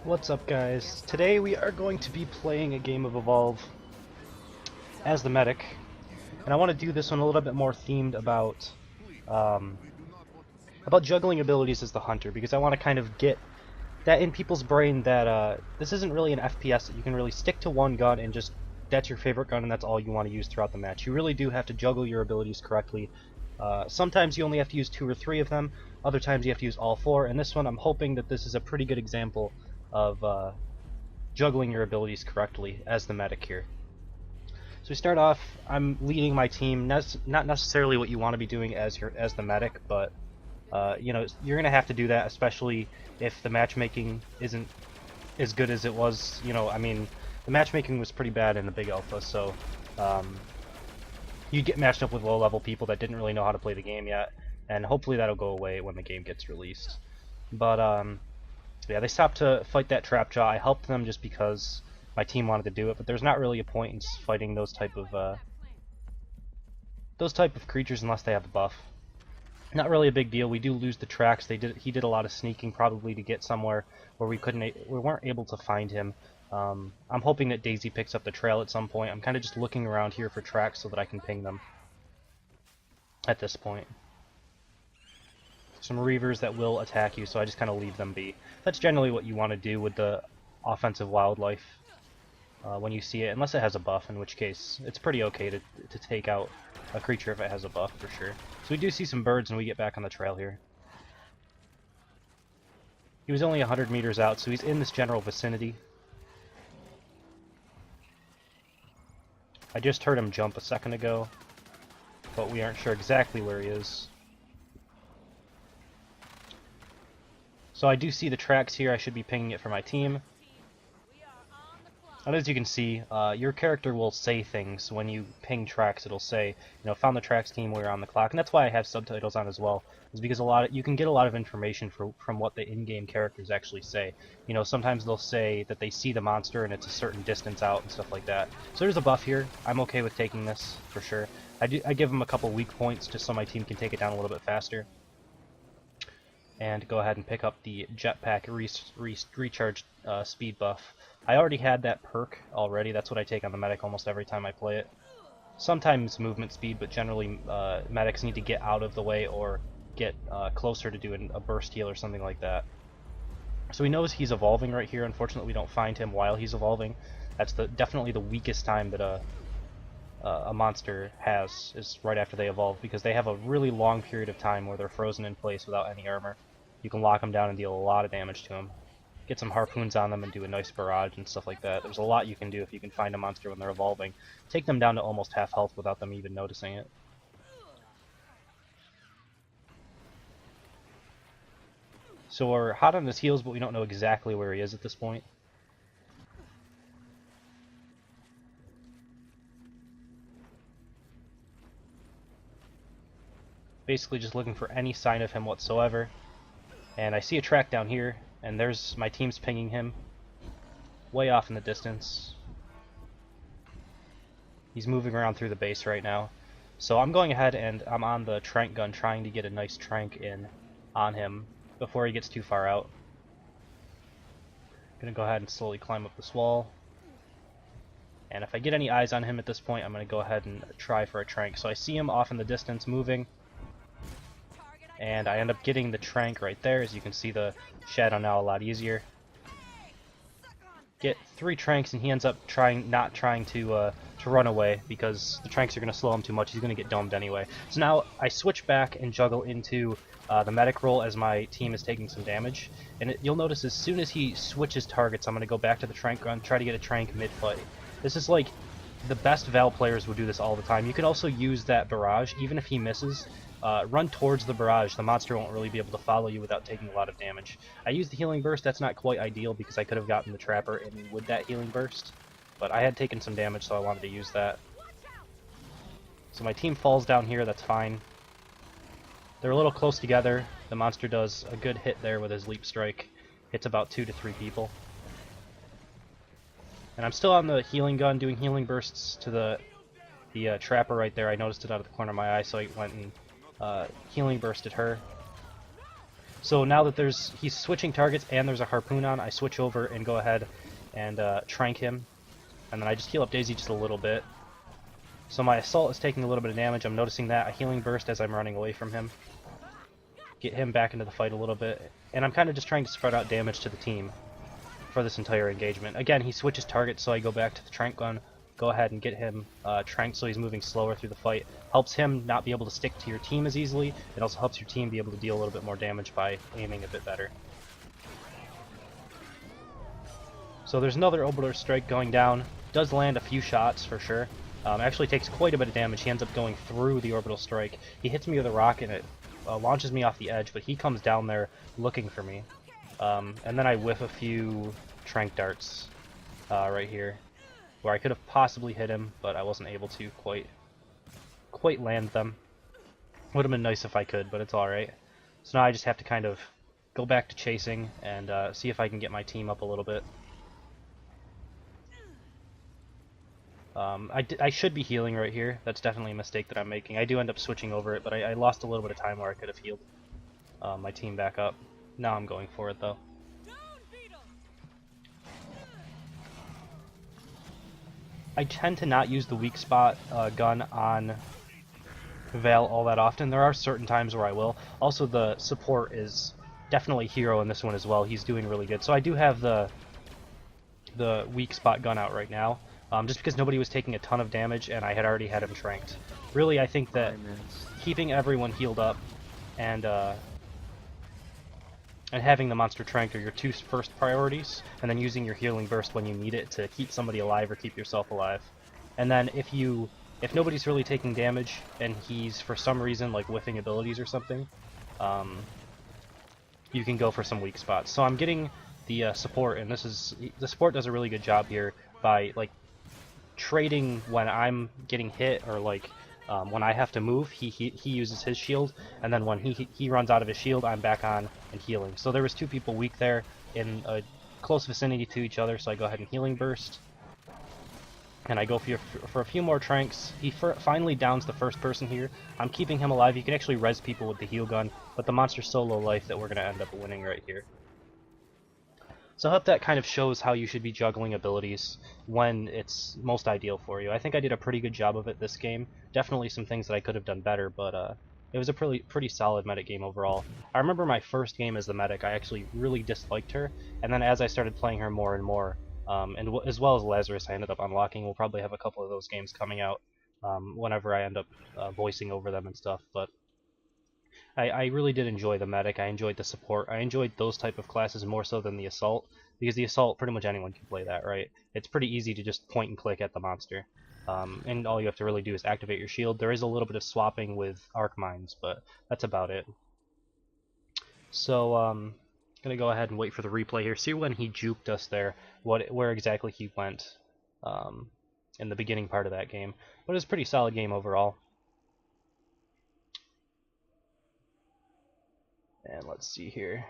What's up, guys? Today we are going to be playing a game of Evolve as the medic, and I want to do this one a little bit more themed um, about juggling abilities as the hunter, because I want to kind of get that in people's brain that this isn't really an FPS that you can really stick to one gun and just that's your favorite gun and that's all you want to use throughout the match. You really do have to juggle your abilities correctly. Sometimes you only have to use 2 or 3 of them, other times you have to use all 4, and this one I'm hoping that this is a pretty good example of juggling your abilities correctly as the medic here. So we start off, I'm leading my team, not necessarily what you want to be doing as the medic, but you know, you're gonna have to do that, especially if the matchmaking isn't as good as it was. You know, I mean, the matchmaking was pretty bad in the big alpha, so you'd get matched up with low-level people that didn't really know how to play the game yet, and hopefully that'll go away when the game gets released. But yeah, they stopped to fight that trap jaw. I helped them just because my team wanted to do it, but there's not really a point in fighting those type of creatures unless they have a buff. Not really a big deal. We do lose the tracks. He did a lot of sneaking, probably to get somewhere where we weren't able to find him. I'm hoping that Daisy picks up the trail at some point. I'm kind of just looking around here for tracks so that I can ping them at this point. Some reavers that will attack you, so I just kind of leave them be. That's generally what you want to do with the offensive wildlife when you see it, unless it has a buff, in which case it's pretty okay to take out a creature if it has a buff, for sure. So we do see some birds and we get back on the trail here. He was only 100 meters out, so he's in this general vicinity. I just heard him jump a second ago, but we aren't sure exactly where he is. So I do see the tracks here. I should be pinging it for my team. And as you can see, your character will say things when you ping tracks. It'll say, you know, found the tracks team, we're on the clock. And that's why I have subtitles on as well, is because you can get a lot of information from what the in-game characters actually say. You know, sometimes they'll say that they see the monster and it's a certain distance out and stuff like that. So there's a buff here. I'm okay with taking this, for sure. I give them a couple weak points just so my team can take it down a little bit faster. And go ahead and pick up the jetpack recharge speed buff. I already had that perk already. That's what I take on the medic almost every time I play it. Sometimes movement speed, but generally medics need to get out of the way or get closer to do a burst heal or something like that. So he knows he's evolving right here. Unfortunately, we don't find him while he's evolving. That's definitely the weakest time that a monster has, is right after they evolve, because they have a really long period of time where they're frozen in place without any armor. You can lock them down and deal a lot of damage to them. Get some harpoons on them and do a nice barrage and stuff like that. There's a lot you can do if you can find a monster when they're evolving. Take them down to almost half health without them even noticing it. So we're hot on his heels, but we don't know exactly where he is at this point. Basically just looking for any sign of him whatsoever. And I see a track down here, and there's my team's pinging him. Way off in the distance. He's moving around through the base right now. So I'm going ahead and I'm on the trank gun trying to get a nice trank in on him before he gets too far out. Gonna go ahead and slowly climb up this wall. And if I get any eyes on him at this point, I'm gonna go ahead and try for a trank. So I see him off in the distance moving. And I end up getting the trank right there. As you can see, the shadow now a lot easier. Get 3 tranks, and he ends up not trying to run away, because the tranks are going to slow him too much. He's going to get domed anyway. So now I switch back and juggle into the medic role as my team is taking some damage. And you'll notice as soon as he switches targets, I'm going to go back to the trank gun, try to get a trank mid-fight. This is like, the best Val players would do this all the time. You can also use that barrage, even if he misses. Run towards the barrage. The monster won't really be able to follow you without taking a lot of damage. I used the healing burst. That's not quite ideal because I could have gotten the trapper in with that healing burst, but I had taken some damage, so I wanted to use that. So my team falls down here. That's fine. They're a little close together. The monster does a good hit there with his leap strike. Hits about 2 to 3 people. And I'm still on the healing gun, doing healing bursts to the trapper right there. I noticed it out of the corner of my eye, so I went and healing bursted her. So now that he's switching targets and there's a harpoon on, I switch over and go ahead and trank him, and then I just heal up Daisy just a little bit. So my assault is taking a little bit of damage. I'm noticing that. A healing burst as I'm running away from him. Get him back into the fight a little bit, and I'm kind of just trying to spread out damage to the team for this entire engagement. Again, he switches targets, so I go back to the trank gun, go ahead and get him tranked so he's moving slower through the fight. Helps him not be able to stick to your team as easily. It also helps your team be able to deal a little bit more damage by aiming a bit better. So there's another orbital strike going down. Does land a few shots for sure. Actually takes quite a bit of damage. He ends up going through the orbital strike. He hits me with a rock and it launches me off the edge, but he comes down there looking for me. And then I whiff a few trank darts right here, where I could have possibly hit him, but I wasn't able to quite land them. Would have been nice if I could, but it's alright. So now I just have to kind of go back to chasing and see if I can get my team up a little bit. I should be healing right here. That's definitely a mistake that I'm making. I do end up switching over it, but I lost a little bit of time where I could have healed my team back up. Now I'm going for it, though. I tend to not use the weak spot gun on Vale all that often. There are certain times where I will. Also, the support is definitely hero in this one as well. He's doing really good. So I do have the weak spot gun out right now. Just because nobody was taking a ton of damage and I had already had him tranked. Really, I think that keeping everyone healed up and having the monster tranked are your two first priorities, and then using your healing burst when you need it to keep somebody alive or keep yourself alive. And then if nobody's really taking damage and he's for some reason like whiffing abilities or something, you can go for some weak spots. So I'm getting the support, and the support does a really good job here by like trading when I'm getting hit or like when I have to move. He uses his shield, and then when he runs out of his shield, I'm back on and healing. So there was two people weak there in a close vicinity to each other, so I go ahead and healing burst, and I go for a few more tranks. He finally downs the first person here. I'm keeping him alive. You can actually res people with the heal gun, but the monster's so low life that we're going to end up winning right here. So I hope that kind of shows how you should be juggling abilities when it's most ideal for you. I think I did a pretty good job of it this game. Definitely some things that I could have done better, but it was a pretty solid medic game overall. I remember my first game as the medic, I actually really disliked her, and then as I started playing her more and more, as well as Lazarus, I ended up unlocking. We'll probably have a couple of those games coming out whenever I end up voicing over them and stuff, but I really did enjoy the medic. I enjoyed the support. I enjoyed those type of classes more so than the assault, because the assault, pretty much anyone can play that, right? It's pretty easy to just point and click at the monster, and all you have to really do is activate your shield. There is a little bit of swapping with arc mines, but that's about it. So gonna go ahead and wait for the replay here. See when he juked us there, where exactly he went in the beginning part of that game. But it was a pretty solid game overall. And let's see here.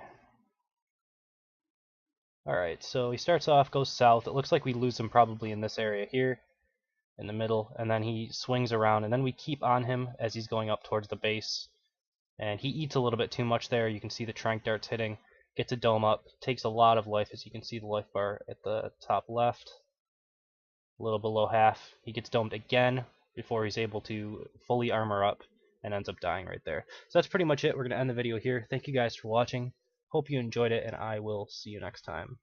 Alright, so he starts off, goes south. It looks like we lose him probably in this area here, in the middle, and then he swings around, and then we keep on him as he's going up towards the base. And he eats a little bit too much there. You can see the trank darts hitting. Gets a dome up. Takes a lot of life, as you can see the life bar at the top left. A little below half. He gets domed again before he's able to fully armor up, and ends up dying right there. So that's pretty much it. We're going to end the video here. Thank you guys for watching. Hope you enjoyed it, and I will see you next time.